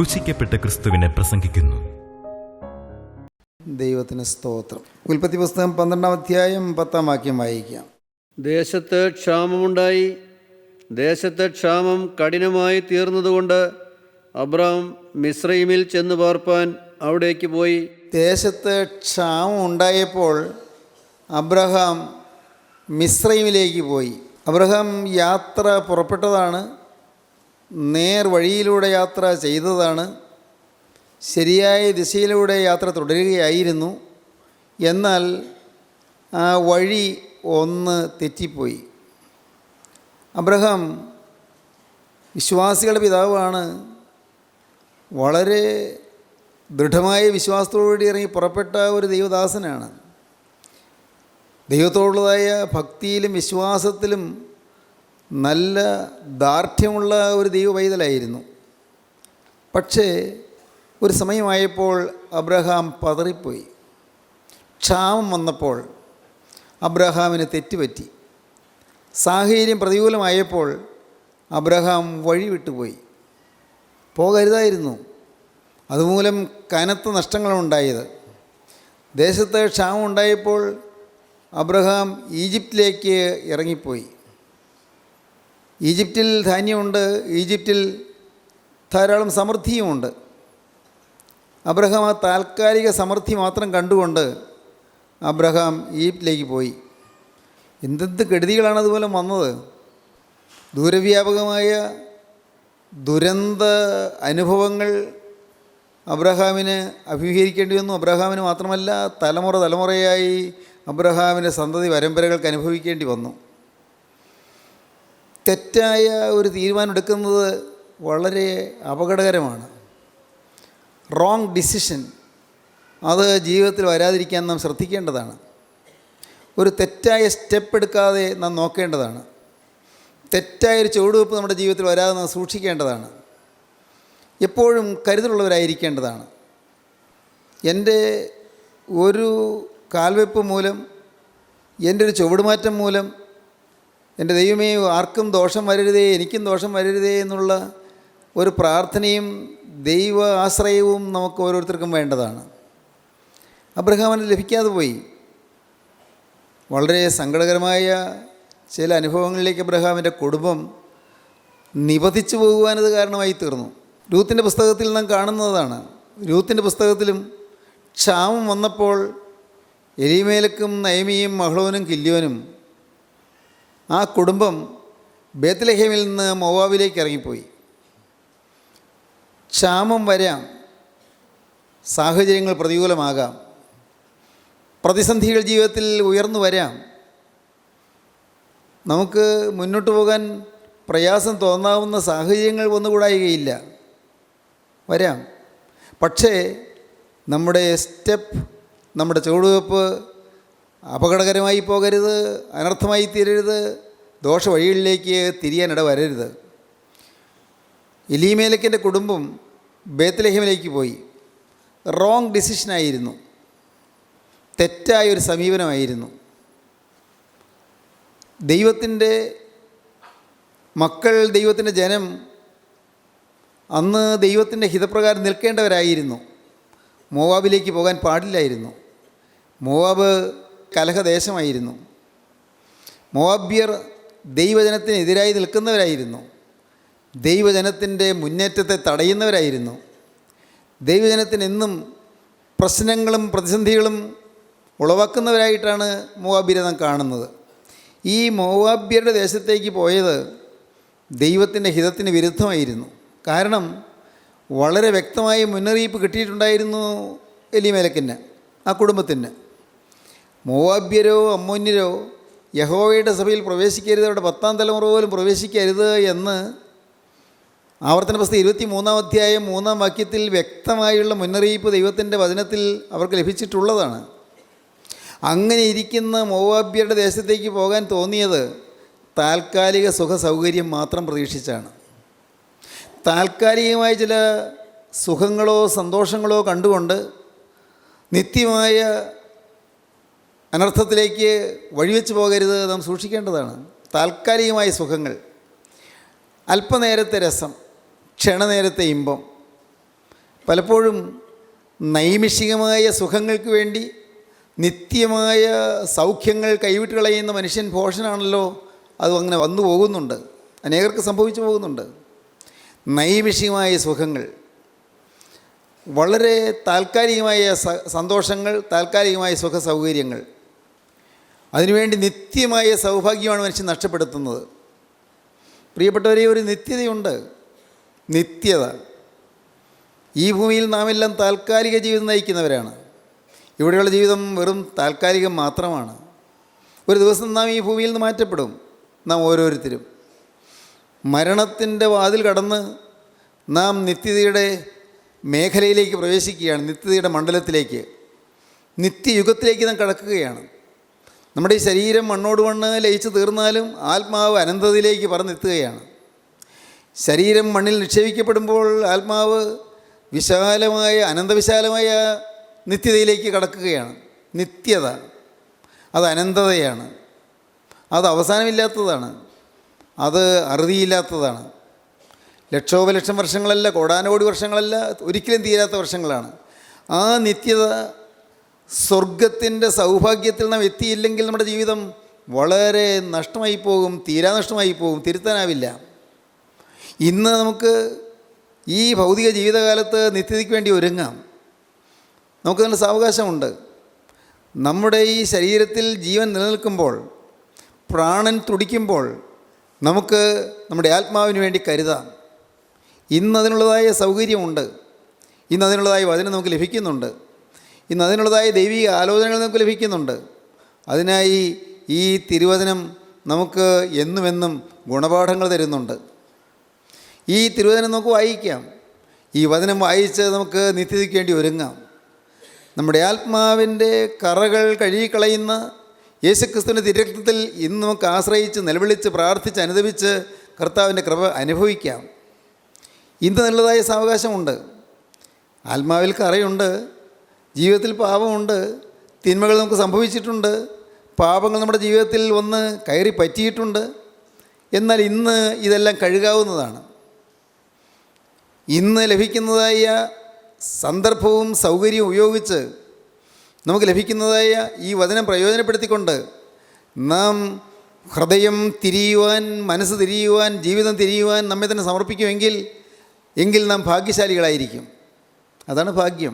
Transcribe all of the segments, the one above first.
ക്രൂശിക്കപ്പെട്ട ക്രിസ്തുവിനെ പ്രസംഗിക്കുന്നു. ദൈവത്തിന് സ്തോത്രം. ഉൽപ്പത്തി പുസ്തകം 12-ാം അധ്യായം 10-ാം വാക്യം വായിക്കാം. ദേശത്ത് ക്ഷാമമുണ്ടായി. ദേശത്തെ ക്ഷാമം കഠിനമായി തീർന്നതുകൊണ്ട് അബ്രാം മിസ്രയീമിൽ ചെന്ന് പാർപ്പാൻ അവിടേക്ക് പോയി. ദേശത്ത് ക്ഷാമം ഉണ്ടായപ്പോൾ അബ്രഹാം മിസ്രയീമിലേക്ക് പോയി. അബ്രഹാം യാത്ര പുറപ്പെട്ടതാണ്, നേർ വഴിയിലൂടെ യാത്ര ചെയ്തതാണ്, ശരിയായ ദിശയിലൂടെ യാത്ര തുടരുകയായിരുന്നു. എന്നാൽ ആ വഴി ഒന്ന് തെറ്റിപ്പോയി. അബ്രഹാം വിശ്വാസികളുടെ പിതാവാണ്. വളരെ ദൃഢമായ വിശ്വാസത്തോടുകൂടി ഇറങ്ങി പുറപ്പെട്ട ഒരു ദൈവദാസനാണ്. ദൈവത്തോടുള്ളതായ ഭക്തിയിലും വിശ്വാസത്തിലും നല്ല ദാർഢ്യമുള്ള ഒരു ദൈവ പൈതലായിരുന്നു. പക്ഷേ ഒരു സമയമായപ്പോൾ അബ്രഹാം പതറിപ്പോയി. ക്ഷാമം വന്നപ്പോൾ അബ്രഹാമിന് തെറ്റുപറ്റി. സാഹചര്യം പ്രതികൂലമായപ്പോൾ അബ്രഹാം വഴി വിട്ടുപോയി. പോകരുതായിരുന്നു. അതുമൂലം കനത്ത നഷ്ടങ്ങളുണ്ടായത്. ദേശത്ത് ക്ഷാമം ഉണ്ടായപ്പോൾ അബ്രഹാം ഈജിപ്തിലേക്ക് ഇറങ്ങിപ്പോയി. ഈജിപ്തിൽ ധാന്യമുണ്ട്, ഈജിപ്തിൽ ധാരാളം സമൃദ്ധിയുമുണ്ട്. അബ്രഹാം ആ താൽക്കാലിക സമൃദ്ധി മാത്രം കണ്ടുകൊണ്ട് അബ്രഹാം ഈജിപ്തിലേക്ക് പോയി. എന്തെന്ത് കെടുതികളാണ് അതുപോലെ വന്നത്. ദൂരവ്യാപകമായ ദുരന്ത അനുഭവങ്ങൾ അബ്രഹാമിന് അഭിമുഖീകരിക്കേണ്ടി വന്നു. അബ്രഹാമിന് മാത്രമല്ല, തലമുറയായി അബ്രഹാമിൻ്റെ സന്തതി പരമ്പരകൾക്ക് അനുഭവിക്കേണ്ടി വന്നു. തെറ്റായ ഒരു തീരുമാനം എടുക്കുന്നത് വളരെ അപകടകരമാണ്. റോങ് ഡിസിഷൻ അത് ജീവിതത്തിൽ വരാതിരിക്കാൻ നാം ശ്രദ്ധിക്കേണ്ടതാണ്. ഒരു തെറ്റായ സ്റ്റെപ്പ് എടുക്കാതെ നാം നോക്കേണ്ടതാണ്. തെറ്റായൊരു ചുവടുവെപ്പ് നമ്മുടെ ജീവിതത്തിൽ വരാതെ നാം സൂക്ഷിക്കേണ്ടതാണ്. എപ്പോഴും കരുതലുള്ളവരായിരിക്കേണ്ടതാണ്. എൻ്റെ ഒരു കാൽവെപ്പ് മൂലം, എൻ്റെ ഒരു ചുവടുമാറ്റം മൂലം എൻ്റെ ദൈവമേ ആർക്കും ദോഷം വരരുതേ, എനിക്കും ദോഷം വരരുതേ എന്നുള്ള ഒരു പ്രാർത്ഥനയും ദൈവ ആശ്രയവും നമുക്ക് ഓരോരുത്തർക്കും വേണ്ടതാണ്. അബ്രഹാമിന് ലഭിക്കാതെ പോയി. വളരെ സങ്കടകരമായ ചില അനുഭവങ്ങളിലേക്ക് അബ്രഹാമിൻ്റെ കുടുംബം നിപതിച്ചു പോകുവാനത് കാരണമായി തീർന്നു. രൂത്തിൻ്റെ പുസ്തകത്തിൽ നാം കാണുന്നതാണ്. രൂത്തിൻ്റെ പുസ്തകത്തിലും ക്ഷാമം വന്നപ്പോൾ എലീമേലക്കും നയമിയും മഹ്ലോനും കില്യോനും ആ കുടുംബം ബേത്ലഹേമിൽ നിന്ന് മോവാബിലേക്ക് ഇറങ്ങിപ്പോയി. ക്ഷാമം വരാം, സാഹചര്യങ്ങൾ പ്രതികൂലമാകാം, പ്രതിസന്ധികൾ ജീവിതത്തിൽ ഉയർന്നു വരാം. നമുക്ക് മുന്നോട്ട് പോകാൻ പ്രയാസം തോന്നാവുന്ന സാഹചര്യങ്ങൾ വന്നുകൂടായികയില്ല, വരാം. പക്ഷേ നമ്മുടെ സ്റ്റെപ്പ്, നമ്മുടെ ചുവടുവെപ്പ് അപകടകരമായി പോകരുത്, അനർത്ഥമായി തീരരുത്, ദോഷ വഴികളിലേക്ക് തിരിയാനിട വരരുത്. എലീമേലെക്കിൻ്റെ കുടുംബം ബേത്ലഹേമിലേക്ക് പോയി. റോങ് ഡിസിഷനായിരുന്നു, തെറ്റായൊരു സമീപനമായിരുന്നു. ദൈവത്തിൻ്റെ മക്കൾ, ദൈവത്തിൻ്റെ ജനം അന്ന് ദൈവത്തിൻ്റെ ഹിതപ്രകാരം നിൽക്കേണ്ടവരായിരുന്നു. മോവാബിലേക്ക് പോകാൻ പാടില്ലായിരുന്നു. മോവാബ് കലഹദേശമായിരുന്നു. മോവാബ്യർ ദൈവജനത്തിനെതിരായി നിൽക്കുന്നവരായിരുന്നു. ദൈവജനത്തിൻ്റെ മുന്നേറ്റത്തെ തടയുന്നവരായിരുന്നു. ദൈവജനത്തിന് എന്നും പ്രശ്നങ്ങളും പ്രതിസന്ധികളും ഉളവാക്കുന്നവരായിട്ടാണ് മോവാബ്യരെ നാം കാണുന്നത്. ഈ മോവാബ്യരുടെ ദേശത്തേക്ക് പോയത് ദൈവത്തിൻ്റെ ഹിതത്തിന് വിരുദ്ധമായിരുന്നു. കാരണം വളരെ വ്യക്തമായ മുന്നറിയിപ്പ് കിട്ടിയിട്ടുണ്ടായിരുന്നു എലീമേലെക്കിന്, ആ കുടുംബത്തിന്. മോവാബ്യരോ അമ്മോന്യരോ യഹോവയുടെ സഭയിൽ പ്രവേശിക്കരുത്, അവരുടെ 10-ാം തലമുറ പോലും പ്രവേശിക്കരുത് എന്ന് ആവർത്തന പുസ്തകം 23-ാം അധ്യായം 3-ാം വാക്യത്തിൽ വ്യക്തമായുള്ള മുന്നറിയിപ്പ് ദൈവത്തിൻ്റെ വചനത്തിൽ അവർക്ക് ലഭിച്ചിട്ടുള്ളതാണ്. അങ്ങനെ ഇരിക്കുന്ന മോവാബ്യരുടെ ദേശത്തേക്ക് പോകാൻ തോന്നിയത് താൽക്കാലിക സുഖ സൗകര്യം മാത്രം പ്രതീക്ഷിച്ചാണ്. താൽക്കാലികമായ ചില സുഖങ്ങളോ സന്തോഷങ്ങളോ കണ്ടുകൊണ്ട് നിത്യമായ അനർത്ഥത്തിലേക്ക് വഴിവെച്ച് പോകരുത്, നാം സൂക്ഷിക്കേണ്ടതാണ്. താൽക്കാലികമായ സുഖങ്ങൾ, അല്പനേരത്തെ രസം, ക്ഷണനേരത്തെ ഇമ്പം, പലപ്പോഴും നൈമിഷികമായ സുഖങ്ങൾക്ക് വേണ്ടി നിത്യമായ സൗഖ്യങ്ങൾ കൈവിട്ട് കളയുന്ന മനുഷ്യൻ ഭോഷനാണല്ലോ. അത് അങ്ങനെ വന്നു പോകുന്നുണ്ട്, അനേകർക്ക് സംഭവിച്ചു പോകുന്നുണ്ട്. നൈമിഷികമായ സുഖങ്ങൾ, വളരെ താൽക്കാലികമായ സന്തോഷങ്ങൾ, താൽക്കാലികമായ സുഖ സൗകര്യങ്ങൾ, അതിനുവേണ്ടി നിത്യമായ സൗഭാഗ്യമാണ് മനുഷ്യൻ നഷ്ടപ്പെടുത്തുന്നത്. പ്രിയപ്പെട്ടവരെ, ഒരു നിത്യതയുണ്ട്, നിത്യത. ഈ ഭൂമിയിൽ നാം എല്ലാം താൽക്കാലിക ജീവിതം നയിക്കുന്നവരാണ്. ഇവിടെയുള്ള ജീവിതം വെറും താൽക്കാലികം മാത്രമാണ്. ഒരു ദിവസം നാം ഈ ഭൂമിയിൽ നിന്ന് മാറ്റപ്പെടും. നാം ഓരോരുത്തരും മരണത്തിൻ്റെ വാതിൽ കടന്ന് നാം നിത്യതയുടെ മേഖലയിലേക്ക് പ്രവേശിക്കുകയാണ്, നിത്യതയുടെ മണ്ഡലത്തിലേക്ക്, നിത്യയുഗത്തിലേക്ക് നാം കടക്കുകയാണ്. നമ്മുടെ ഈ ശരീരം മണ്ണോട് മണ്ണ് ലയിച്ച് തീർന്നാലും ആത്മാവ് അനന്തതയിലേക്ക് പറന്നെത്തുകയാണ്. ശരീരം മണ്ണിൽ നിക്ഷേപിക്കപ്പെടുമ്പോൾ ആത്മാവ് വിശാലമായ, അനന്തവിശാലമായ നിത്യതയിലേക്ക് കടക്കുകയാണ്. നിത്യത അത് അനന്തതയാണ്, അത് അവസാനമില്ലാത്തതാണ്, അത് അറുതിയില്ലാത്തതാണ്. ലക്ഷോപലക്ഷം വർഷങ്ങളല്ല, കോടാനുകോടി വർഷങ്ങളല്ല, ഒരിക്കലും തീരാത്ത വർഷങ്ങളാണ്. ആ നിത്യത, സ്വർഗത്തിൻ്റെ സൗഭാഗ്യത്തിൽ നാം എത്തിയില്ലെങ്കിൽ നമ്മുടെ ജീവിതം വളരെ നഷ്ടമായി പോകും, തീരാനഷ്ടമായി പോകും, തിരുത്താനാവില്ല. ഇന്ന് നമുക്ക് ഈ ഭൗതിക ജീവിതകാലത്ത് നിത്യതയ്ക്ക് വേണ്ടി ഒരുങ്ങാം. നമുക്ക് നല്ല സാവകാശമുണ്ട്. നമ്മുടെ ഈ ശരീരത്തിൽ ജീവൻ നിലനിൽക്കുമ്പോൾ, പ്രാണൻ തുടിക്കുമ്പോൾ നമുക്ക് നമ്മുടെ ആത്മാവിന് വേണ്ടി കരുതാം. ഇന്നതിനുള്ളതായ സൗകര്യമുണ്ട്, ഇന്നതിനുള്ളതായ വചനം നമുക്ക് ലഭിക്കുന്നുണ്ട്, ഇന്നതിനുള്ളതായ ദൈവിക ആലോചനകൾ നമുക്ക് ലഭിക്കുന്നുണ്ട്. അതിനായി ഈ തിരുവചനം നമുക്ക് എന്നുമെന്നും ഗുണപാഠങ്ങൾ തരുന്നുണ്ട്. ഈ തിരുവചനം നമുക്ക് വായിക്കാം. ഈ വചനം വായിച്ച് നമുക്ക് നിത്യതയ്ക്ക് വേണ്ടി ഒരുങ്ങാം. നമ്മുടെ ആത്മാവിൻ്റെ കറകൾ കഴുകിക്കളയുന്ന യേശുക്രിസ്തുവിൻ്റെ തിരുരക്തത്തിൽ ഇന്ന് നമുക്ക് ആശ്രയിച്ച് നിലവിളിച്ച് പ്രാർത്ഥിച്ച് അനുദപിച്ച് കർത്താവിൻ്റെ കൃപ അനുഭവിക്കാം. ഇന്ന് നല്ലതായ സാവകാശമുണ്ട്. ആത്മാവിൽ കറയുണ്ട്, ജീവിതത്തിൽ പാപമുണ്ട്, തിന്മകൾ നമുക്ക് സംഭവിച്ചിട്ടുണ്ട്, പാപങ്ങൾ നമ്മുടെ ജീവിതത്തിൽ വന്ന് കയറി പറ്റിയിട്ടുണ്ട്. എന്നാൽ ഇന്ന് ഇതെല്ലാം കഴുകാവുന്നതാണ്. ഇന്ന് ലഭിക്കുന്നതായ സന്ദർഭവും സൗകര്യവും ഉപയോഗിച്ച് നമുക്ക് ലഭിക്കുന്നതായ ഈ വചനം പ്രയോജനപ്പെടുത്തിക്കൊണ്ട് നാം ഹൃദയം തിരിയുവാൻ, മനസ്സ് തിരിയുവാൻ, ജീവിതം തിരിയുവാൻ നമ്മെ തന്നെ സമർപ്പിക്കുമെങ്കിൽ നാം ഭാഗ്യശാലികളായിരിക്കും. അതാണ് ഭാഗ്യം.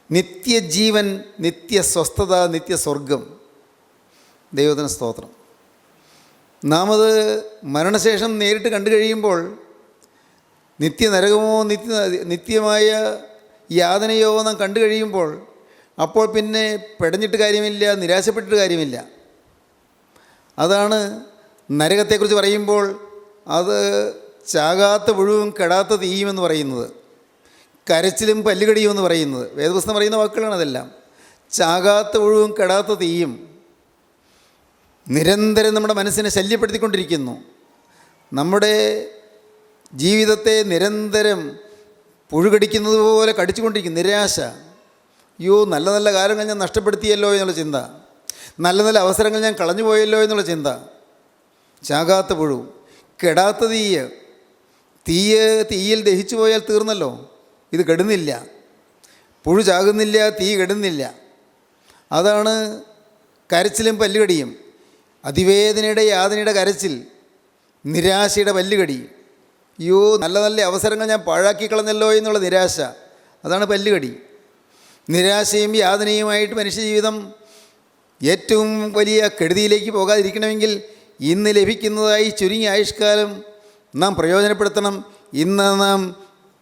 നിത്യജീവൻ, നിത്യസ്വസ്ഥത, നിത്യസ്വർഗം. ദൈവത്തിന് സ്തോത്രം. നാം അത് മരണശേഷം നേരിട്ട് കണ്ടു കഴിയുമ്പോൾ നിത്യനരകമോ നിത്യമായ യാതനയോ നാം കണ്ടു കഴിയുമ്പോൾ അപ്പോൾ പിന്നെ പെടഞ്ഞിട്ട് കാര്യമില്ല, നിരാശപ്പെട്ടിട്ട് കാര്യമില്ല. അതാണ് നരകത്തെക്കുറിച്ച് പറയുമ്പോൾ അത് ചാകാത്ത പുഴുവും കെടാത്ത തീയുമെന്ന് പറയുന്നത്, കരച്ചിലും പല്ലുകടിയുമെന്ന് പറയുന്നത്. വേദപുസ്തകം പറയുന്ന വാക്കുകളാണ് അതെല്ലാം. ചാകാത്ത പുഴുവും കെടാത്ത തീയും നിരന്തരം നമ്മുടെ മനസ്സിനെ ശല്യപ്പെടുത്തിക്കൊണ്ടിരിക്കുന്നു. നമ്മുടെ ജീവിതത്തെ നിരന്തരം പുഴുകടിക്കുന്നത് പോലെ കടിച്ചുകൊണ്ടിരിക്കും നിരാശ. അയ്യോ, നല്ല നല്ല കാലങ്ങൾ ഞാൻ നഷ്ടപ്പെടുത്തിയല്ലോ എന്നുള്ള ചിന്ത, നല്ല നല്ല അവസരങ്ങൾ ഞാൻ കളഞ്ഞുപോയല്ലോ എന്നുള്ള ചിന്ത. ചാകാത്ത പുഴു, കെടാത്ത തീയിൽ ദഹിച്ചു പോയാൽ തീർന്നല്ലോ. ഇത് കെടുന്നില്ല, പുഴു ചാകുന്നില്ല, തീ കെടുന്നില്ല. അതാണ് കരച്ചിലും പല്ലുകടിയും. അതിവേദനയുടെ യാതനയുടെ കരച്ചിൽ, നിരാശയുടെ പല്ലുകടി. അയ്യോ, നല്ല നല്ല അവസരങ്ങൾ ഞാൻ പാഴാക്കി കളഞ്ഞല്ലോ എന്നുള്ള നിരാശ, അതാണ് പല്ലുകടി. നിരാശയും യാതനയുമായിട്ട് മനുഷ്യജീവിതം ഏറ്റവും വലിയ കെടുതിയിലേക്ക് പോകാതിരിക്കണമെങ്കിൽ ഇന്ന് ലഭിക്കുന്നതായി ചുരുങ്ങിയ ആയുഷ്കാലം നാം പ്രയോജനപ്പെടുത്തണം. ഇന്ന് നാം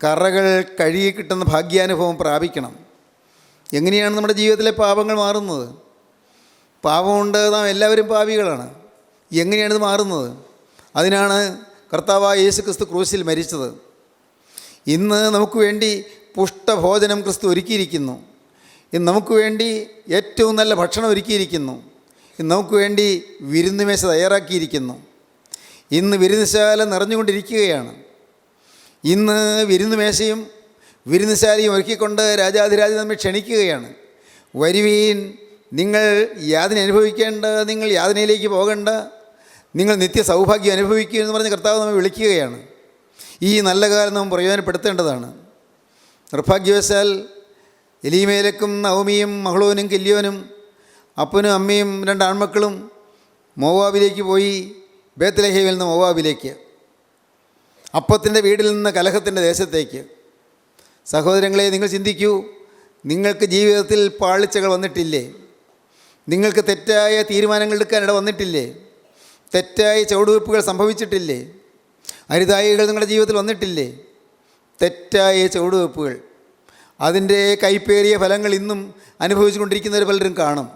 കറകൾ കഴുകി കിട്ടുന്ന ഭാഗ്യാനുഭവം പ്രാപിക്കണം. എങ്ങനെയാണ് നമ്മുടെ ജീവിതത്തിലെ പാപങ്ങൾ മാറുന്നത്? പാപമുണ്ട്, നാം എല്ലാവരും പാപികളാണ്. എങ്ങനെയാണിത് മാറുന്നത്? അതിനാണ് കർത്താവായ യേശുക്രിസ്തു ക്രൂശിൽ മരിച്ചത്. ഇന്ന് നമുക്ക് വേണ്ടി പുഷ്ടഭോജനം ക്രിസ്തു ഒരുക്കിയിരിക്കുന്നു. ഇന്ന് നമുക്ക് വേണ്ടി ഏറ്റവും നല്ല ഭക്ഷണം ഒരുക്കിയിരിക്കുന്നു. ഇന്ന് നമുക്ക് വേണ്ടി വിരുന്നുമേശ തയ്യാറാക്കിയിരിക്കുന്നു. ഇന്ന് വിരുന്നുശാല നിറഞ്ഞുകൊണ്ടിരിക്കുകയാണ്. ഇന്ന് വിരുന്നുമേശയും വിരുന്നുശാലയും ഒരുക്കിക്കൊണ്ട് രാജാധിരാജൻ നമ്മെ ക്ഷണിക്കുകയാണ്. വരുവീൻ, നിങ്ങൾ യാതന അനുഭവിക്കേണ്ട, നിങ്ങൾ യാതനയിലേക്ക് പോകേണ്ട, നിങ്ങൾ നിത്യ സൗഭാഗ്യം അനുഭവിക്കുക എന്ന് പറഞ്ഞ് കർത്താവ് നമ്മെ വിളിക്കുകയാണ്. ഈ നല്ല കാലം നാം പ്രയോജനപ്പെടുത്തേണ്ടതാണ്. നിർഭാഗ്യവശാൽ എലീമേലെക്കും നവമിയും മഹ്ളോനും കില്യോനും അപ്പനും അമ്മയും 2 ആൺമക്കളും മോവാബിലേക്ക് പോയി. ബേത്ത്ലേഹേമിൽ നിന്ന് മോവാബിലേക്ക്, അപ്പത്തിൻ്റെ വീടിൽ നിന്ന് കലഹത്തിൻ്റെ ദേശത്തേക്ക്. സഹോദരങ്ങളെ, നിങ്ങൾ ചിന്തിക്കൂ. നിങ്ങൾക്ക് ജീവിതത്തിൽ പാളിച്ചകൾ വന്നിട്ടില്ലേ? നിങ്ങൾക്ക് തെറ്റായ തീരുമാനങ്ങൾ എടുക്കാനിട വന്നിട്ടില്ലേ? തെറ്റായ ചുവടുവയ്പ്പുകൾ സംഭവിച്ചിട്ടില്ലേ? അരുതായികൾ നിങ്ങളുടെ ജീവിതത്തിൽ വന്നിട്ടില്ലേ? തെറ്റായ ചുവടുവയ്പ്പുകൾ, അതിൻ്റെ കൈപ്പേറിയ ഫലങ്ങൾ ഇന്നും അനുഭവിച്ചു കൊണ്ടിരിക്കുന്നവർ പലരും കാണും.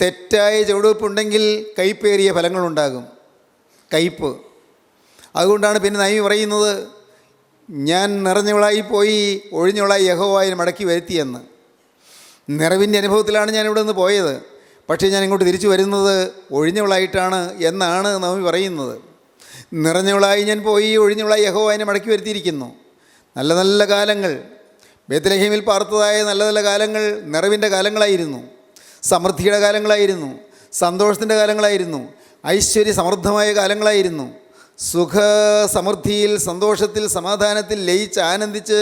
തെറ്റായ ചുവടുവയ്പ്പുണ്ടെങ്കിൽ കൈപ്പേറിയ ഫലങ്ങളുണ്ടാകും, കയ്പ്. അതുകൊണ്ടാണ് പിന്നെ നബി പറയുന്നത്, ഞാൻ നിറഞ്ഞവളായി പോയി ഒഴിഞ്ഞവളായി യഹോവയെ മടക്കി വരുത്തിയെന്ന്. നിറവിൻ്റെ അനുഭവത്തിലാണ് ഞാൻ ഇവിടെ നിന്ന് പോയത്, പക്ഷേ ഞാൻ ഇങ്ങോട്ട് തിരിച്ചു വരുന്നത് ഒഴിഞ്ഞവളായിട്ടാണ് എന്നാണ് നബി പറയുന്നത്. നിറഞ്ഞവളായി ഞാൻ പോയി ഒഴിഞ്ഞവളായി യഹോവയെ മടക്കി വരുത്തിയിരിക്കുന്നു. നല്ല നല്ല കാലങ്ങൾ, ബേത്ത്ലേഹേമിൽ പാർത്തതായ നല്ല നല്ല കാലങ്ങൾ നിറവിൻ്റെ കാലങ്ങളായിരുന്നു, സമൃദ്ധിയുടെ കാലങ്ങളായിരുന്നു, സന്തോഷത്തിൻ്റെ കാലങ്ങളായിരുന്നു, ഐശ്വര്യ സമൃദ്ധമായ കാലങ്ങളായിരുന്നു. സുഖ സമൃദ്ധിയിൽ, സന്തോഷത്തിൽ, സമാധാനത്തിൽ ലയിച്ച് ആനന്ദിച്ച്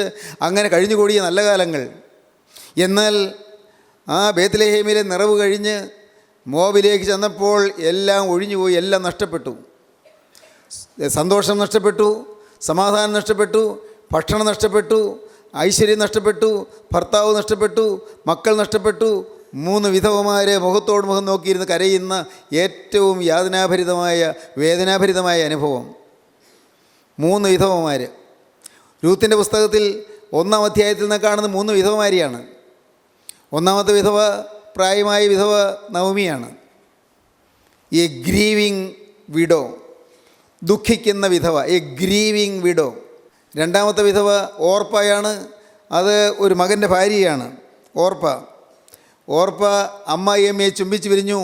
അങ്ങനെ കഴിഞ്ഞുകൂടിയ നല്ല കാലങ്ങൾ. എന്നാൽ ആ ബേത്ത്ലേഹേമിലെ നിറവ് കഴിഞ്ഞ് മോവാബിലേക്ക് ചെന്നപ്പോൾ എല്ലാം ഒഴിഞ്ഞുപോയി, എല്ലാം നഷ്ടപ്പെട്ടു. സന്തോഷം നഷ്ടപ്പെട്ടു, സമാധാനം നഷ്ടപ്പെട്ടു, ഭക്ഷണം നഷ്ടപ്പെട്ടു, ഐശ്വര്യം നഷ്ടപ്പെട്ടു, ഭർത്താവ് നഷ്ടപ്പെട്ടു, മക്കൾ നഷ്ടപ്പെട്ടു. 3 വിധവമാർ മുഖത്തോട് മുഖം നോക്കിയിരുന്ന് കരയുന്ന ഏറ്റവും യാതനാഭരിതമായ വേദനാഭരിതമായ അനുഭവം. 3 വിധവമാർ. രൂത്തിൻ്റെ പുസ്തകത്തിൽ 1-ാം അധ്യായത്തിൽ നിന്ന് കാണുന്ന 3 വിധവമാരെയാണ്. 1-ാമത്തെ വിധവ പ്രായമായ വിധവ നവമിയാണ്, എ ഗ്രീവിങ് വിഡോ, ദുഃഖിക്കുന്ന വിധവ, എ ഗ്രീവിങ് വിഡോ. 2-ാമത്തെ വിധവ ഓർപ്പയാണ്, അത് ഒരു മകൻ്റെ ഭാര്യയാണ്. ഓർപ്പ അമ്മായിയമ്മയെ ചുംബിച്ച് പിരിഞ്ഞു,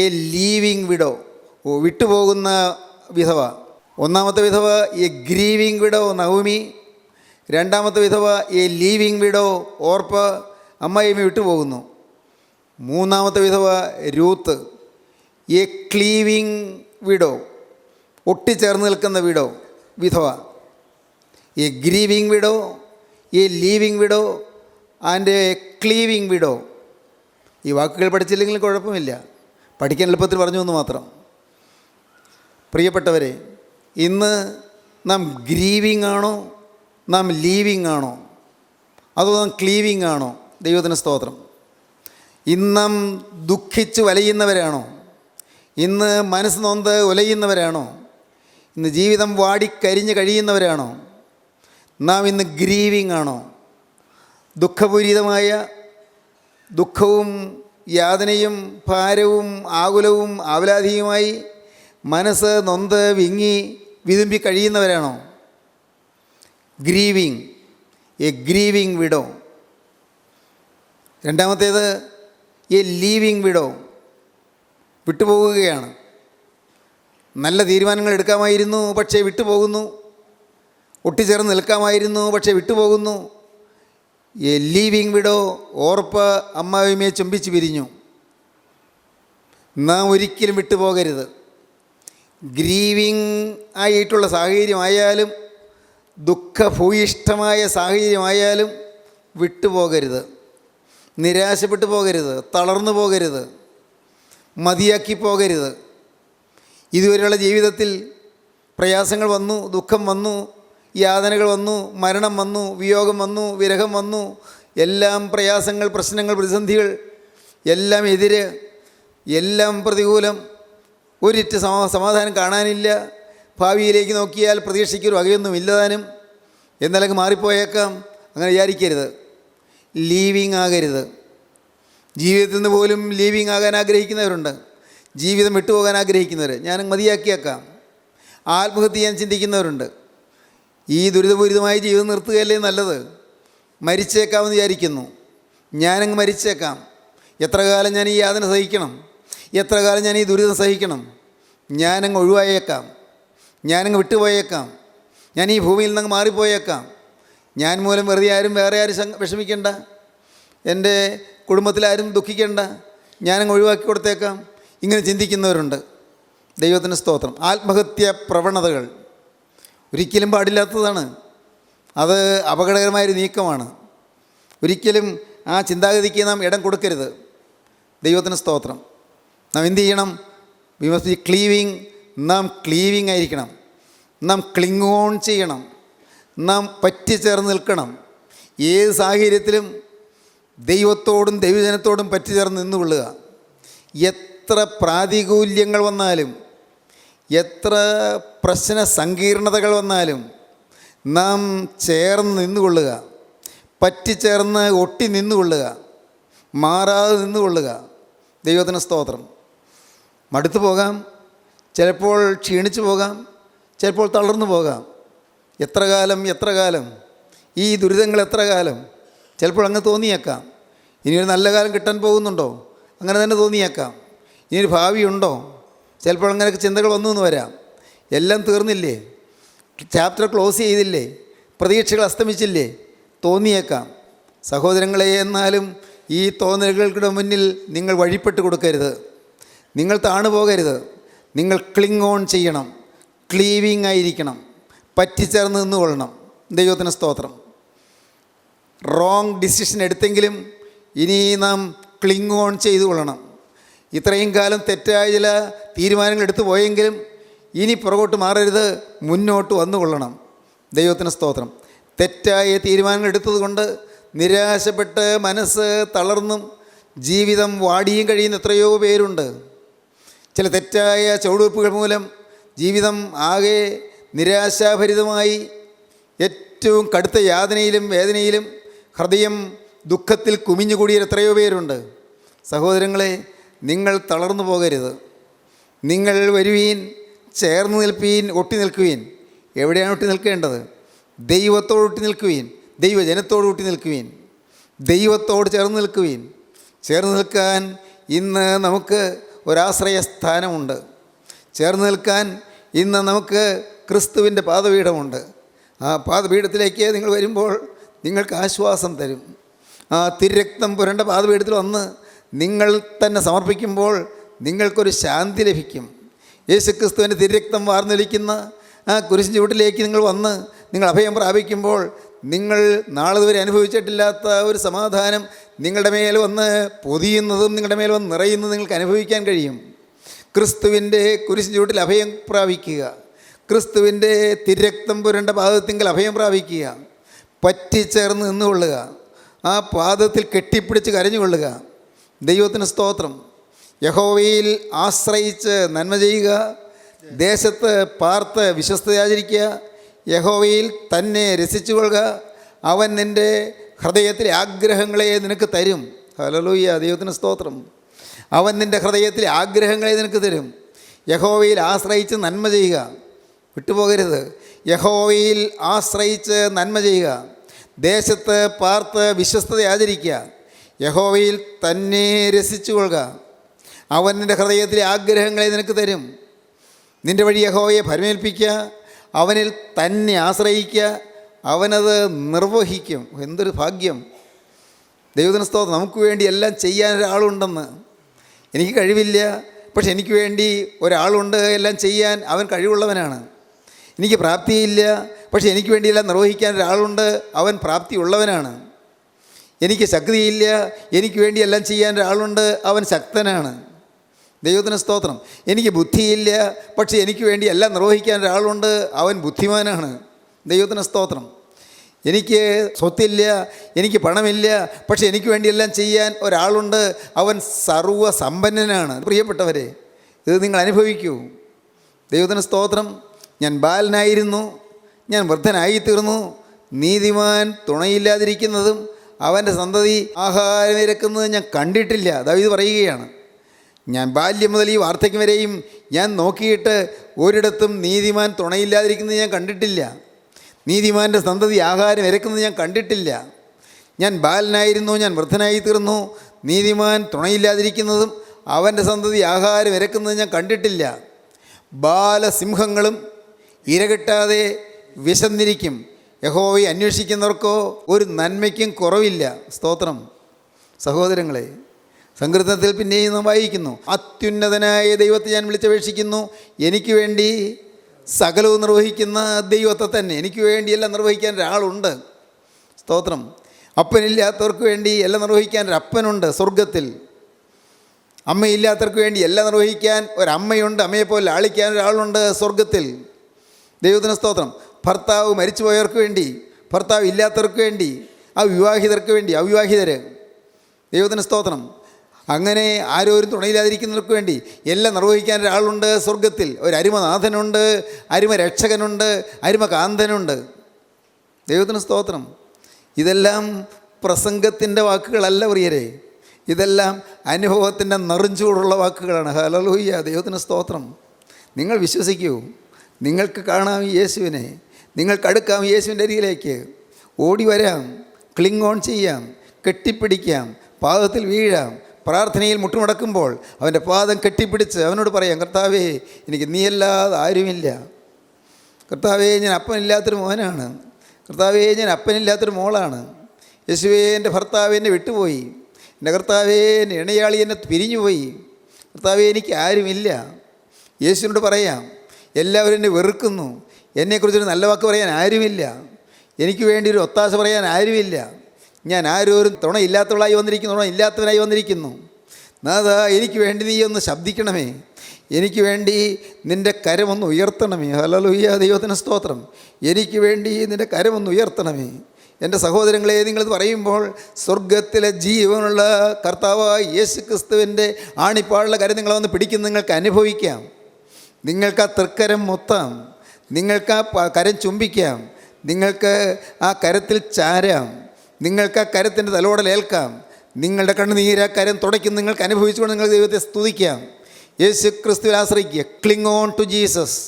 എ ലീവിങ് വിഡോ, വിട്ടുപോകുന്ന വിധവ. 1-ാമത്തെ വിധവ എ ഗ്രീവിങ് വിഡോ നവമി. 2-ാമത്തെ വിധവ എ ലീവിങ് വിഡോ ഓർപ്പ, അമ്മായിയമ്മ വിട്ടുപോകുന്നു. 3-ാമത്തെ വിധവ രൂത്ത്, എ ക്ലീവിങ് വിഡോ, ഒട്ടിച്ചേർന്ന് നിൽക്കുന്ന വിധവ. A grieving widow, a leaving widow and a cleaving widow. ഈ വാക്കുകൾ പഠിച്ചില്ലെങ്കിലും കുഴപ്പമില്ല, പഠിക്കാൻ എളുപ്പത്തിൽ പറഞ്ഞു എന്ന് മാത്രം. പ്രിയപ്പെട്ടവരെ, ഇന്ന് നാം ഗ്രീവിങ് ആണോ, നാം ലീവിങ് ആണോ, അതോ നാം ക്ലീവിങ് ആണോ? ദൈവത്തിന് സ്തോത്രം. ഇന്ന് നാം ദുഃഖിച്ച് വലയുന്നവരാണോ? ഇന്ന് മനസ്സ് നൊന്ത് ഉലയുന്നവരാണോ? ഇന്ന് ജീവിതം വാടിക്കരിഞ്ഞ് കഴിയുന്നവരാണോ? നാം ഇന്ന് ഗ്രീവിങ് ആണോ? ദുഃഖപൂരിതമായ ദുഃഖവും യാതനയും ഭാരവും ആകുലവും ആവലാധിയുമായി മനസ്സ് നൊന്ത് വിങ്ങി വിതുമ്പി കഴിയുന്നവരാണോ? Grieving, a grieving widow. 2-ാമത്തേത് എ ലീവിങ് വിഡോ, വിട്ടുപോകുകയാണ്. നല്ല തീരുമാനങ്ങൾ എടുക്കാമായിരുന്നു, പക്ഷേ വിട്ടുപോകുന്നു. ഒട്ടിച്ചേർന്ന് നിൽക്കാമായിരുന്നു, പക്ഷേ വിട്ടുപോകുന്നു. എ ലീവിങ് വിഡോ ഓർപ്പ അമ്മാവിയമ്മയെ ചുംബിച്ച് പിരിഞ്ഞു. നാം ഒരിക്കലും വിട്ടുപോകരുത്. ഗ്രീവിങ് ആയിട്ടുള്ള സാഹചര്യമായാലും ദുഃഖഭൂയിഷ്ഠമായ സാഹചര്യമായാലും വിട്ടുപോകരുത്, നിരാശപ്പെട്ടു പോകരുത്, തളർന്നു പോകരുത്, മതിയാക്കി പോകരുത്. ഇതുവരെയുള്ള ജീവിതത്തിൽ പ്രയാസങ്ങൾ വന്നു, ദുഃഖം വന്നു, യാതനകൾ വന്നു, മരണം വന്നു, വിയോഗം വന്നു, വിരഹം വന്നു, എല്ലാം പ്രയാസങ്ങൾ, പ്രശ്നങ്ങൾ, പ്രതിസന്ധികൾ, എല്ലാം എതിര്, എല്ലാം പ്രതികൂലം. ഒരിറ്റ് സമാധാനം കാണാനില്ല. ഭാവിയിലേക്ക് നോക്കിയാൽ പ്രതീക്ഷയ്ക്കൊരു വകയൊന്നും ഇല്ലതാനും. എന്നാലൊക്കെ മാറിപ്പോയേക്കാം. അങ്ങനെ വിചാരിക്കരുത്. ലീവിങ് ആകരുത്. ജീവിതത്തിൽ നിന്ന് പോലും ലീവിങ് ആകാൻ ആഗ്രഹിക്കുന്നവരുണ്ട്, ജീവിതം വിട്ടുപോകാൻ ആഗ്രഹിക്കുന്നവർ. ഞാനങ്ങ് മതിയാക്കിയേക്കാം. ആത്മഹത്യ ചെയ്യാൻ ചിന്തിക്കുന്നവരുണ്ട്. ഈ ദുരിതപൂരിതമായ ജീവിതം നിർത്തുകയല്ലേ നല്ലത്? മരിച്ചേക്കാമെന്ന് വിചാരിക്കുന്നു. ഞാനങ്ങ് മരിച്ചേക്കാം. എത്ര കാലം ഞാൻ ഈ യാതന സഹിക്കണം? എത്ര കാലം ഞാൻ ഈ ദുരിതം സഹിക്കണം? ഞാനങ്ങ് ഒഴിവായേക്കാം, ഞാനങ്ങ് വിട്ടുപോയേക്കാം, ഞാൻ ഈ ഭൂമിയിൽ നിന്നങ്ങ് മാറിപ്പോയേക്കാം. ഞാൻ മൂലം വേറെ ആരും വിഷമിക്കേണ്ട, എൻ്റെ കുടുംബത്തിലാരും ദുഃഖിക്കേണ്ട, ഞാനങ്ങ് ഒഴിവാക്കി കൊടുത്തേക്കാം. ഇങ്ങനെ ചിന്തിക്കുന്നവരുണ്ട്. ദൈവത്തിന് സ്തോത്രം. ആത്മഹത്യ പ്രവണതകൾ ഒരിക്കലും പാടില്ലാത്തതാണ്. അത് അപകടകരമായൊരു നീക്കമാണ്. ഒരിക്കലും ആ ചിന്താഗതിക്ക് നാം ഇടം കൊടുക്കരുത്. ദൈവത്തിന് സ്തോത്രം. നാം എന്ത് ചെയ്യണം? We must be cleaving. നാം ക്ലീവിങ് ആയിരിക്കണം. നാം ക്ലിങ് ഓൺ ചെയ്യണം. നാം പറ്റിച്ചേർന്ന് നിൽക്കണം. ഏത് സാഹചര്യത്തിലും ദൈവത്തോടും ദൈവജനത്തോടും പറ്റിച്ചേർന്ന് നിന്നുകൊള്ളുക. എത്ര പ്രാതികൂല്യങ്ങൾ വന്നാലും, എത്ര പ്രശ്ന സങ്കീർണതകൾ വന്നാലും നാം ചേർന്ന് നിന്നുകൊള്ളുക. പറ്റിച്ചേർന്ന് ഒട്ടി നിന്നുകൊള്ളുക. മാറാതെ നിന്നുകൊള്ളുക. ദൈവത്തിന് സ്തോത്രം. മടുത്തു പോകാം, ചിലപ്പോൾ ക്ഷീണിച്ചു പോകാം, ചിലപ്പോൾ തളർന്നു പോകാം. എത്ര കാലം ഈ ദുരിതങ്ങൾ എത്ര കാലം? ചിലപ്പോൾ അങ്ങ് തോന്നിയേക്കാം ഇനിയൊരു നല്ല കാലം കിട്ടാൻ പോകുന്നുണ്ടോ? അങ്ങനെ തന്നെ തോന്നിയേക്കാം. ഇനിയൊരു ഭാവിയുണ്ടോ? ചിലപ്പോൾ അങ്ങനെയൊക്കെ ചിന്തകൾ വന്നു എന്ന് വരാം. എല്ലാം തീർന്നില്ലേ? ചാപ്റ്റർ ക്ലോസ് ചെയ്തില്ലേ? പ്രതീക്ഷകൾ അസ്തമിച്ചില്ലേ? തോന്നിയേക്കാം. സഹോദരങ്ങളെ, എന്നാലും ഈ തോന്നലുകളുടെ മുന്നിൽ നിങ്ങൾ വഴിപ്പെട്ട് കൊടുക്കരുത്. നിങ്ങൾ താണു പോകരുത്. നിങ്ങൾ ക്ലിങ് ഓൺ ചെയ്യണം. ക്ലീവിങ് ആയിരിക്കണം. പറ്റിച്ചേർന്ന് നിന്നുകൊള്ളണം. ദൈവത്തിന് സ്തോത്രം. റോങ് ഡിസിഷൻ എടുത്തെങ്കിലും ഇനി നാം ക്ലിങ് ഓൺ ചെയ്തു കൊള്ളണം. ഇത്രയും കാലം തെറ്റായ ചില തീരുമാനങ്ങൾ എടുത്തു പോയെങ്കിലും ഇനി പുറകോട്ട് മാറരുത്, മുന്നോട്ട് വന്നുകൊള്ളണം. ദൈവത്തിന് സ്തോത്രം. തെറ്റായ തീരുമാനങ്ങൾ എടുത്തതുകൊണ്ട് നിരാശപ്പെട്ട് മനസ്സ് തളർന്നും ജീവിതം വാടിയും കഴിയുന്ന എത്രയോ പേരുണ്ട്. ചില തെറ്റായ ചുവടുവെപ്പുകൾ മൂലം ജീവിതം ആകെ നിരാശാഭരിതമായി ഏറ്റവും കടുത്ത യാതനയിലും വേദനയിലും ഹൃദയം ദുഃഖത്തിൽ കുമിഞ്ഞുകൂടിയ എത്രയോ പേരുണ്ട്. സഹോദരങ്ങളെ, നിങ്ങൾ തളർന്നു പോകരുത്. നിങ്ങൾ വരുവീൻ, ചേർന്ന് നിൽപ്പീൻ, ഒട്ടി നിൽക്കുവീൻ. എവിടെയാണ് ഒട്ടി നിൽക്കേണ്ടത്? ദൈവത്തോട് ഒട്ടി നിൽക്കുവീൻ. ദൈവജനത്തോട് ഒട്ടി നിൽക്കുവീൻ. ദൈവത്തോട് ചേർന്ന് നിൽക്കുവീൻ. ചേർന്ന് നിൽക്കാൻ ഇന്ന് നമുക്ക് ഒരാശ്രയ സ്ഥാനമുണ്ട്. ചേർന്ന് നിൽക്കാൻ ഇന്ന് നമുക്ക് ക്രിസ്തുവിൻ്റെ പാദപീഠമുണ്ട്. ആ പാദപീഠത്തിലേക്ക് നിങ്ങൾ വരുമ്പോൾ നിങ്ങൾക്ക് ആശ്വാസം തരും. ആ തിരുരക്തം പുരണ്ട പാദപീഠത്തിൽ വന്ന് നിങ്ങൾ തന്നെ സമർപ്പിക്കുമ്പോൾ നിങ്ങൾക്കൊരു ശാന്തി ലഭിക്കും. യേശുക്രിസ്തുവിൻ്റെ തിരുരക്തം വാർന്നൊലിക്കുന്ന ആ കുരിശിൻ ചുവട്ടിലേക്ക് നിങ്ങൾ വന്ന് നിങ്ങൾ അഭയം പ്രാപിക്കുമ്പോൾ നിങ്ങൾ നാളെ വരെ അനുഭവിച്ചിട്ടില്ലാത്ത ഒരു സമാധാനം നിങ്ങളുടെ മേൽ വന്ന് പൊതിയുന്നതും നിങ്ങളുടെ മേൽ വന്ന് നിറയുന്നതും നിങ്ങൾക്ക് അനുഭവിക്കാൻ കഴിയും. ക്രിസ്തുവിൻ്റെ കുരിശിൻ ചുവട്ടിൽ അഭയം പ്രാപിക്കുക. ക്രിസ്തുവിൻ്റെ തിരുരക്തം പുരണ്ട പാദത്തിങ്കൽ അഭയം പ്രാപിക്കുക. പറ്റിച്ചേർന്ന് നിന്നുകൊള്ളുക. ആ പാദത്തിൽ കെട്ടിപ്പിടിച്ച് കരഞ്ഞുകൊള്ളുക. ദൈവത്തിന് സ്തോത്രം. യഹോവയിൽ ആശ്രയിച്ച് നന്മ ചെയ്യുക. ദേശത്ത് പാർത്ത് വിശ്വസ്തയാചരിക്കുക. യഹോവയിൽ തന്നെ രസിച്ചുകൊള്ളുക. അവൻ നിൻ്റെ ഹൃദയത്തിലെ ആഗ്രഹങ്ങളെ നിനക്ക് തരും. ഹല്ലേലൂയ. ദൈവത്തിന് സ്തോത്രം. അവൻ നിൻ്റെ ഹൃദയത്തിലെ ആഗ്രഹങ്ങളെ നിനക്ക് തരും. യഹോവയിൽ ആശ്രയിച്ച് നന്മ ചെയ്യുക. വിട്ടുപോകരുത്. യഹോവയിൽ ആശ്രയിച്ച് നന്മ ചെയ്യുക. ദേശത്ത് പാർത്ത് വിശ്വസ്തത ആചരിക്കുക. യഹോവയിൽ തന്നെ രസിച്ചുകൊള്ളുക. അവൻ നിൻ്റെ ഹൃദയത്തിലെ ആഗ്രഹങ്ങളെ നിനക്ക് തരും. നിൻ്റെ വഴി യഹോവയെ ഭരമേൽപ്പിക്കുക. അവനിൽ തന്നെ ആശ്രയിക്കുക. അവനത് നിർവഹിക്കും. എന്തൊരു ഭാഗ്യം. ദൈവത്തിന് സ്തോത്രം. നമുക്ക് വേണ്ടി എല്ലാം ചെയ്യാൻ ഒരാളുണ്ടെന്ന്. എനിക്ക് കഴിവില്ല, പക്ഷെ എനിക്ക് വേണ്ടി ഒരാളുണ്ട് എല്ലാം ചെയ്യാൻ. അവൻ കഴിവുള്ളവനാണ്. എനിക്ക് പ്രാപ്തിയില്ല, പക്ഷെ എനിക്ക് വേണ്ടിയെല്ലാം നിർവഹിക്കാൻ ഒരാളുണ്ട്. അവൻ പ്രാപ്തിയുള്ളവനാണ്. എനിക്ക് ശക്തിയില്ല, എനിക്ക് വേണ്ടി എല്ലാം ചെയ്യാൻ ഒരാളുണ്ട്. അവൻ ശക്തനാണ്. ദൈവത്തിന് സ്തോത്രം. എനിക്ക് ബുദ്ധിയില്ല, പക്ഷെ എനിക്ക് വേണ്ടി എല്ലാം നിർവഹിക്കാൻ ഒരാളുണ്ട്. അവൻ ബുദ്ധിമാനാണ്. ദൈവത്തിന് സ്തോത്രം. എനിക്ക് സ്വത്തില്ല, എനിക്ക് പണമില്ല, പക്ഷെ എനിക്ക് വേണ്ടി എല്ലാം ചെയ്യാൻ ഒരാളുണ്ട്. അവൻ സർവ്വസമ്പന്നനാണ്. പ്രിയപ്പെട്ടവരെ, ഇത് നിങ്ങൾ അനുഭവിക്കൂ. ദൈവത്തിന് സ്തോത്രം. ഞാൻ ബാലനായിരുന്നു, ഞാൻ വൃദ്ധനായിത്തീർന്നു. നീതിമാൻ തുണയില്ലാതിരിക്കുന്നതും അവൻ്റെ സന്തതി ആഹാരം ഇരക്കുന്നതും ഞാൻ കണ്ടിട്ടില്ല. ദാവീദ് പറയുകയാണ്, ഞാൻ ബാല്യം മുതൽ ഈ വാർദ്ധക്യം വരെയും ഞാൻ നോക്കിയിട്ട് ഒരിടത്തും നീതിമാൻ തുണയില്ലാതിരിക്കുന്നത് ഞാൻ കണ്ടിട്ടില്ല. നീതിമാൻ്റെ സന്തതി ആഹാരം ഇരക്കുന്നത് ഞാൻ കണ്ടിട്ടില്ല. ഞാൻ ബാലനായിരുന്നു, ഞാൻ വൃദ്ധനായി തീർന്നു. നീതിമാൻ തുണയില്ലാതിരിക്കുന്നതും അവൻ്റെ സന്തതി ആഹാരം ഇരക്കുന്നതും ഞാൻ കണ്ടിട്ടില്ല. ബാലസിംഹങ്ങളും ഇരകിട്ടാതെ വിശന്നിരിക്കും. യഹോവയെ അന്വേഷിക്കുന്നവർക്കോ ഒരു നന്മയ്ക്കും കുറവില്ല. സ്തോത്രം. സഹോദരങ്ങളെ, സങ്കീർത്തനത്തിൽ പിന്നെയും നാം വായിക്കുന്നു, അത്യുന്നതനായ ദൈവത്തെ ഞാൻ വിളിച്ചപേക്ഷിക്കുന്നു. എനിക്ക് വേണ്ടി സകലവും നിർവഹിക്കുന്ന ദൈവത്തെ തന്നെ. എനിക്ക് വേണ്ടിയെല്ലാം നിർവഹിക്കാൻ ഒരാളുണ്ട്. സ്തോത്രം. അപ്പനില്ലാത്തവർക്ക് വേണ്ടി എല്ലാം നിർവഹിക്കാൻ ഒരു അപ്പനുണ്ട് സ്വർഗത്തിൽ. അമ്മയില്ലാത്തവർക്ക് വേണ്ടി എല്ലാം നിർവഹിക്കാൻ ഒരമ്മയുണ്ട്. അമ്മയെപ്പോലെ ലാളിക്കാൻ ഒരാളുണ്ട് സ്വർഗത്തിൽ. ദൈവത്തിന് സ്തോത്രം. ഭർത്താവ് മരിച്ചുപോയവർക്ക് വേണ്ടി, ഭർത്താവ് ഇല്ലാത്തവർക്ക് വേണ്ടി, അവിവാഹിതർക്ക് വേണ്ടി, അവിവാഹിതര്, ദൈവത്തിന് സ്തോത്രം. അങ്ങനെ ആരോരും തുണയില്ലാതിരിക്കുന്നവർക്ക് വേണ്ടി എല്ലാം നിർവഹിക്കാൻ ഒരാളുണ്ട് സ്വർഗത്തിൽ. ഒരു അരുമനാഥനുണ്ട്, അരുമരക്ഷകനുണ്ട്, അരുമകാന്തനുണ്ട്. ദൈവത്തിന് സ്തോത്രം. ഇതെല്ലാം പ്രസംഗത്തിൻ്റെ വാക്കുകളല്ല പ്രിയരെ, ഇതെല്ലാം അനുഭവത്തിൻ്റെ നിറഞ്ചൂടുള്ള വാക്കുകളാണ്. ഹല്ലേലൂയ, ദൈവത്തിന് സ്തോത്രം. നിങ്ങൾ വിശ്വസിക്കൂ, നിങ്ങൾക്ക് കാണാം യേശുവിനെ, നിങ്ങൾക്ക് അടുക്കാം യേശുവിൻ്റെ അരികിലേക്ക്, ഓടി വരാം, ക്ലിങ് ഓൺ ചെയ്യാം, കെട്ടിപ്പിടിക്കാം, പാദത്തിൽ വീഴാം. പ്രാർത്ഥനയിൽ മുട്ടുമുടക്കുമ്പോൾ അവൻ്റെ പാദം കെട്ടിപ്പിടിച്ച് അവനോട് പറയാം, കർത്താവേ എനിക്ക് നീയല്ലാതെ ആരുമില്ല. കർത്താവേ ഞാൻ അപ്പനില്ലാത്തൊരു മോനാണ്. കർത്താവേ ഞാൻ അപ്പനില്ലാത്തൊരു മോളാണ്. യേശുവേ എൻ്റെ ഭർത്താവ് എന്നെ വിട്ടുപോയി. എൻ്റെ കർത്താവേ എൻ്റെ ഇണയാളി എന്നെ പിരിഞ്ഞുപോയി. കർത്താവേ എനിക്ക് ആരുമില്ല. യേശുവിനോട് പറയാം, എല്ലാവരും എന്നെ വെറുക്കുന്നു, എന്നെക്കുറിച്ചൊരു നല്ല വാക്ക് പറയാൻ ആരുമില്ല, എനിക്ക് വേണ്ടി ഒരു ഒത്താശ പറയാൻ ആരുമില്ല, ഞാൻ ആരോരും തുണയില്ലാത്തവളായി വന്നിരിക്കുന്നു, തുണ ഇല്ലാത്തവനായി വന്നിരിക്കുന്നു. നാഥാ എനിക്ക് വേണ്ടി നീ ഒന്ന് ശബ്ദിക്കണമേ, എനിക്ക് വേണ്ടി നിൻ്റെ കരമൊന്ന് ഉയർത്തണമേ. ഹല്ലേലൂയ, ദൈവത്തിന് സ്തോത്രം. എനിക്ക് വേണ്ടി നിൻ്റെ കരമൊന്ന് ഉയർത്തണമേ. എൻ്റെ സഹോദരങ്ങളെ, നിങ്ങളിത് പറയുമ്പോൾ സ്വർഗത്തിലെ ജീവനുള്ള കർത്താവായ യേശു ക്രിസ്തുവിൻ്റെ ആണിപ്പാടുള്ള കരം നിങ്ങളെ വന്ന് പിടിക്കുന്ന നിങ്ങൾക്ക് അനുഭവിക്കാം. നിങ്ങൾക്ക് ആ തൃക്കരം മൊത്താം, നിങ്ങൾക്ക് ആ കരം ചുംബിക്കാം, നിങ്ങൾക്ക് ആ കരത്തിൽ ചാരാം, നിങ്ങൾക്ക് ആ കരത്തിൻ്റെ തലോടലേൽക്കാം. നിങ്ങളുടെ കണ്ണുനീര് ആ കരം തുടയ്ക്കും നിങ്ങൾക്ക് അനുഭവിച്ചുകൊണ്ട് നിങ്ങൾ ദൈവത്തെ സ്തുതിക്കാം. യേശു ക്രിസ്തുവിൽ ആശ്രയിക്കുക. Cling on to Jesus,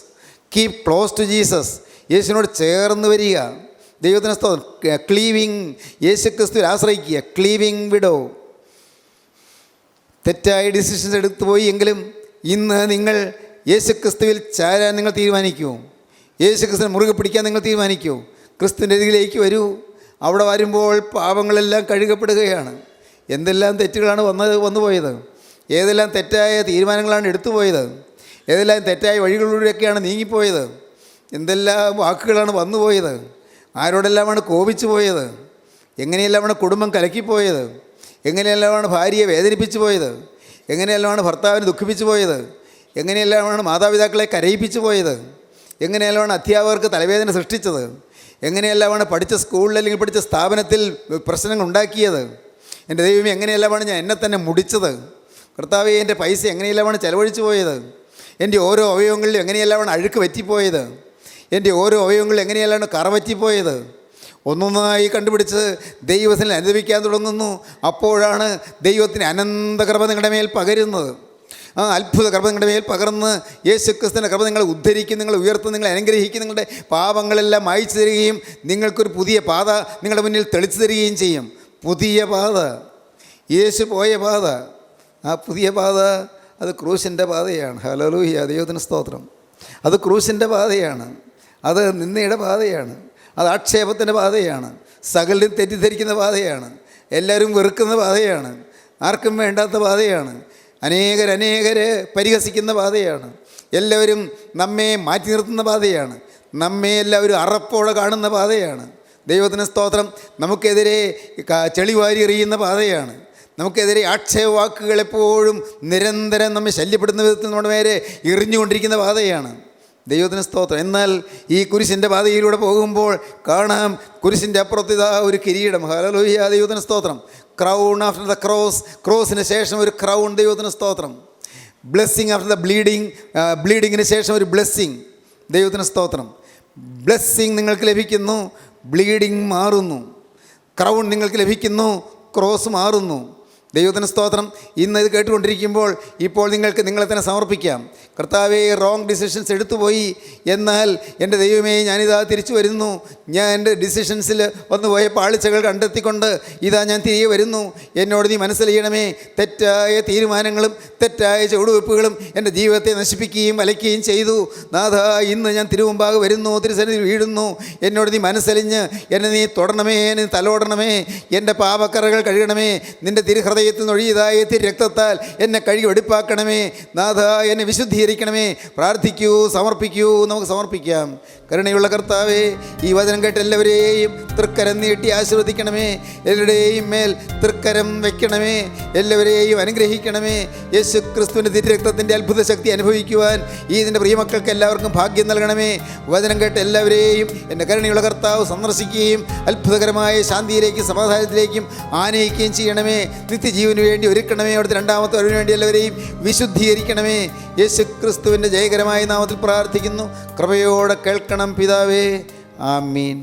keep close to Jesus. യേശുവിനോട് ചേർന്ന് വരിക. ദൈവത്തിന് സ്തോത്രം. ക്ലീവിങ്, യേശു ക്രിസ്തുവിൽ ആശ്രയിക്കുക. Cleaving widow. തെറ്റായ ഡിസിഷൻസ് എടുത്തു പോയി എങ്കിലും ഇന്ന് നിങ്ങൾ യേശു ക്രിസ്തുവിൽ ചാരാൻ നിങ്ങൾ തീരുമാനിക്കൂ. യേശു ക്രിസ്തുവിനെ മുറുകെ പിടിക്കാൻ നിങ്ങൾ തീരുമാനിക്കൂ. ക്രിസ്തുവിൻ്റെ അരികിലേക്ക് വരൂ. അവിടെ വരുമ്പോൾ പാപങ്ങളെല്ലാം കഴുകപ്പെടുകയാണ്. എന്തെല്ലാം തെറ്റുകളാണ് വന്നു പോയത്, ഏതെല്ലാം തെറ്റായ തീരുമാനങ്ങളാണ് എടുത്തുപോയത്, ഏതെല്ലാം തെറ്റായ വഴികളിലൂടെയൊക്കെയാണ് നീങ്ങിപ്പോയത്, എന്തെല്ലാം വാക്കുകളാണ് വന്നുപോയത്, ആരോടെല്ലാമാണ് കോപിച്ചു പോയത്, എങ്ങനെയെല്ലാമാണ് കുടുംബം കലക്കിപ്പോയത്, എങ്ങനെയെല്ലാമാണ് ഭാര്യയെ വേദനിപ്പിച്ചു പോയത്, എങ്ങനെയെല്ലാമാണ് ഭർത്താവിനെ ദുഃഖിപ്പിച്ചു പോയത്, എങ്ങനെയെല്ലാമാണ് മാതാപിതാക്കളെ കരയിപ്പിച്ചു പോയത്, എങ്ങനെയെല്ലാമാണ് അധ്യാപകർക്ക് തലവേദന സൃഷ്ടിച്ചത്, എങ്ങനെയെല്ലാമാണ് പഠിച്ച സ്കൂളിൽ അല്ലെങ്കിൽ പഠിച്ച സ്ഥാപനത്തിൽ പ്രശ്നങ്ങൾ ഉണ്ടാക്കിയത്. എൻ്റെ ദൈവമേ, എങ്ങനെയെല്ലാമാണ് ഞാൻ എന്നെ തന്നെ മുടിച്ചത്. കർത്താവേ, എൻ്റെ പൈസ എങ്ങനെയെല്ലാമാണ് ചെലവഴിച്ചു പോയത്. എൻ്റെ ഓരോ അവയവങ്ങളിലും എങ്ങനെയെല്ലാമാണ് അഴുക്ക് പറ്റിപ്പോയത്. എൻ്റെ ഓരോ അവയവങ്ങളിലും എങ്ങനെയെല്ലാം കറ പറ്റിപ്പോയത്. ഒന്നൊന്നായി കണ്ടുപിടിച്ച് ദൈവത്തിൽ അനുഭവിക്കാൻ തുടങ്ങുന്നു. അപ്പോഴാണ് ദൈവത്തിന് അനന്ത കൃപ നിങ്ങളുടെ മേൽ പകരുന്നത്. ആ അത്ഭുത കൃപ നിങ്ങളുടെ മേൽ പകർന്ന് യേശു ക്രിസ്തുവിൻ്റെ കൃപ നിങ്ങളെ ഉദ്ധരിക്കും, നിങ്ങളെ ഉയർത്തും, നിങ്ങളെ അനുഗ്രഹിക്കും, നിങ്ങളുടെ പാപങ്ങളെല്ലാം മായ്ച്ചു തരികയും നിങ്ങൾക്കൊരു പുതിയ പാത നിങ്ങളുടെ മുന്നിൽ തെളിച്ചു തരികയും ചെയ്യും. പുതിയ പാത, യേശു പോയ പാത, ആ പുതിയ പാത അത് ക്രൂശിൻ്റെ പാതയാണ്. ഹല്ലേലൂയ, ദൈവത്തിന് സ്തോത്രം. അത് ക്രൂശിൻ്റെ പാതയാണ്, അത് നിന്ദയുടെ പാതയാണ്, അത് ആക്ഷേപത്തിൻ്റെ പാതയാണ്, സകലരും തെറ്റിദ്ധരിക്കുന്ന പാതയാണ്, എല്ലാവരും വെറുക്കുന്ന പാതയാണ്, ആർക്കും വേണ്ടാത്ത പാതയാണ്, അനേകരെ പരിഹസിക്കുന്ന പാതയാണ്, എല്ലാവരും നമ്മെ മാറ്റി നിർത്തുന്ന പാതയാണ്, നമ്മെ എല്ലാവരും അറപ്പോടെ കാണുന്ന പാതയാണ്. ദൈവത്തിന് സ്തോത്രം. നമുക്കെതിരെ ചെളിവാരി എറിയുന്ന പാതയാണ്, നമുക്കെതിരെ ആക്ഷേപവാക്കുകൾ എപ്പോഴും നിരന്തരം നമ്മെ ശല്യപ്പെടുന്ന വിധത്തിൽ നമ്മുടെ നേരെ എറിഞ്ഞുകൊണ്ടിരിക്കുന്ന പാതയാണ്. ദൈവത്തിന് സ്തോത്രം. എന്നാൽ ഈ കുരിശിൻ്റെ പാതയിലൂടെ പോകുമ്പോൾ കാണാം, കുരിശിൻ്റെ അപ്പുറത്ത് ഒരു കിരീടം. ഹല്ലേലൂയ, ദൈവത്തിന് സ്തോത്രം. ക്രൗൺ ആഫ്റ്റർ ദ ക്രോസ്, ക്രോസിന് ശേഷം ഒരു ക്രൗൺ. ദൈവത്തിന് സ്തോത്രം. ബ്ലെസ്സിങ് ആഫ്റ്റർ ദ ബ്ലീഡിങ്ങിന് ശേഷം ഒരു ബ്ലെസ്സിങ്. ദൈവത്തിന് സ്തോത്രം. ബ്ലെസ്സിങ് നിങ്ങൾക്ക് ലഭിക്കുന്നു, ബ്ലീഡിങ് മാറുന്നു. ക്രൗൺ നിങ്ങൾക്ക് ലഭിക്കുന്നു, ക്രോസ് മാറുന്നു. ദൈവത്തിന് സ്തോത്രം. ഇന്ന് ഇത് കേട്ടുകൊണ്ടിരിക്കുമ്പോൾ ഇപ്പോൾ നിങ്ങൾക്ക് നിങ്ങളെ തന്നെ സമർപ്പിക്കാം. കർത്താവേ, റോങ് ഡിസിഷൻസ് എടുത്തുപോയി, എന്നാൽ എൻ്റെ ദൈവമേ, ഞാനിതാ തിരിച്ചു വരുന്നു. ഞാൻ എൻ്റെ ഡിസിഷൻസിൽ വന്നുപോയ പാളിച്ചകൾ കണ്ടെത്തിക്കൊണ്ട് ഇതാ ഞാൻ തിരികെ വരുന്നു. എന്നോട് നീ മനസ്സിലായണമേ. തെറ്റായ തീരുമാനങ്ങളും തെറ്റായ ചുവടുവെപ്പുകളും എൻ്റെ ജീവിതത്തെ നശിപ്പിക്കുകയും വലയ്ക്കുകയും ചെയ്തു. നാഥ, ഇന്ന് ഞാൻ തിരുമുമ്പാകെ വരുന്നു, തിരുസന്നിധിയിൽ വീഴുന്നു. എന്നോട് നീ മനസ്സലിഞ്ഞ് എന്നെ നീ തൊടണമേ, എന്നെ തലോടണമേ, എൻ്റെ പാപക്കറകൾ കഴുകണമേ. നിൻ്റെ തിരുഹൃദയം ഹൃദയത്തിൽ നിന്നൊഴിയതായ രക്തത്താൽ എന്നെ കഴുകി വെടിപ്പാക്കണമേ. നാഥ, എന്നെ വിശുദ്ധീകരിക്കണമേ. പ്രാർത്ഥിക്കൂ, സമർപ്പിക്കൂ. നമുക്ക് സമർപ്പിക്കാം. കരുണയുള്ള കർത്താവേ, ഈ വചനം കേട്ട് എല്ലാവരെയും തൃക്കരം നീട്ടി ആശീർവദിക്കണമേ. എല്ലാവരുടെയും മേൽ തൃക്കരം വയ്ക്കണമേ. എല്ലാവരെയും അനുഗ്രഹിക്കണമേ. യേശു ക്രിസ്തുവിൻ്റെ തിരുരക്തത്തിൻ്റെ അത്ഭുത ശക്തി അനുഭവിക്കുവാൻ ഈ നിൻ്റെ പ്രിയമക്കൾക്ക് എല്ലാവർക്കും ഭാഗ്യം നൽകണമേ. വചനം കേട്ട് എല്ലാവരെയും എൻ്റെ കരുണയുള്ള കർത്താവ് സന്ദർശിക്കുകയും അത്ഭുതകരമായ ശാന്തിയിലേക്കും സമാധാനത്തിലേക്കും ആനയിക്കുകയും ചെയ്യണമേ. നിത്യജീവന് വേണ്ടി ഒരുക്കണമേ. അവിടുത്തെ രണ്ടാമത്തെ വരവിന് വേണ്ടി എല്ലാവരെയും വിശുദ്ധീകരിക്കണമേ. യേശു ക്രിസ്തുവിൻ്റെ ജയകരമായ നാമത്തിൽ പ്രാർത്ഥിക്കുന്നു. കൃപയോടെ കേൾക്കണം പിതാവേ. ആമീൻ.